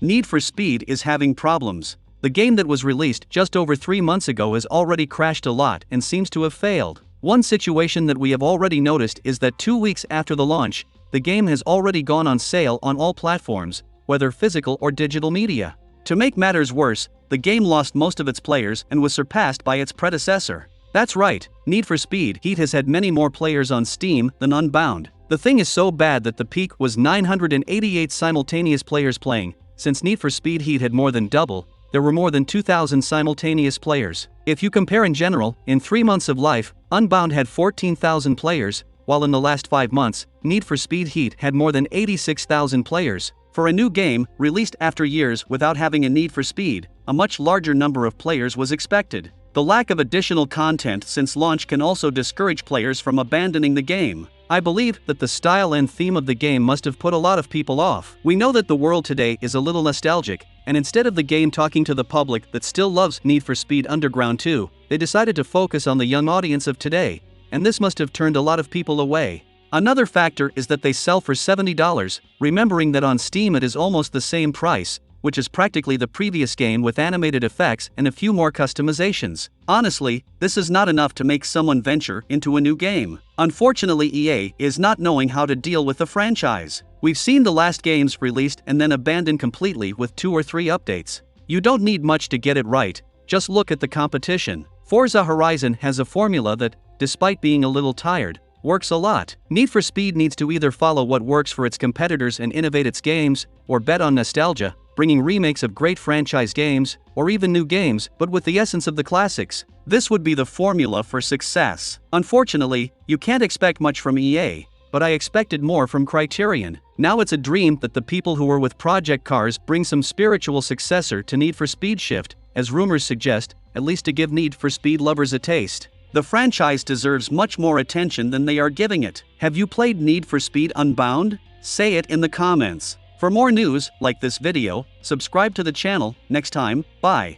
Need for Speed is having problems. The game that was released just over 3 months ago has already crashed a lot and seems to have failed. One situation that we have already noticed is that 2 weeks after the launch, the game has already gone on sale on all platforms, whether physical or digital media. To make matters worse, the game lost most of its players and was surpassed by its predecessor. That's right, Need for Speed Heat has had many more players on Steam than Unbound. The thing is so bad that the peak was 988 simultaneous players playing. Since Need for Speed Heat had more than double, there were more than 2,000 simultaneous players. If you compare in general, in 3 months of life, Unbound had 14,000 players, while in the last 5 months, Need for Speed Heat had more than 86,000 players. For a new game, released after years without having a need for speed, a much larger number of players was expected. The lack of additional content since launch can also discourage players from abandoning the game. I believe that the style and theme of the game must have put a lot of people off. We know that the world today is a little nostalgic, and instead of the game talking to the public that still loves Need for Speed Underground 2, they decided to focus on the young audience of today, and this must have turned a lot of people away. Another factor is that they sell for $70, remembering that on Steam it is almost the same price, which is practically the previous game with animated effects and a few more customizations. Honestly, this is not enough to make someone venture into a new game. Unfortunately, EA is not knowing how to deal with the franchise. We've seen the last games released and then abandoned completely with 2 or 3 updates. You don't need much to get it right, just look at the competition. Forza Horizon has a formula that, despite being a little tired, works a lot. Need for Speed needs to either follow what works for its competitors and innovate its games, or bet on nostalgia, bringing remakes of great franchise games, or even new games, but with the essence of the classics. This would be the formula for success. Unfortunately, you can't expect much from EA, but I expected more from Criterion. Now it's a dream that the people who were with Project Cars bring some spiritual successor to Need for Speed Shift, as rumors suggest, at least to give Need for Speed lovers a taste. The franchise deserves much more attention than they are giving it. Have you played Need for Speed Unbound? Say it in the comments. For more news, like this video, subscribe to the channel. Next time, bye.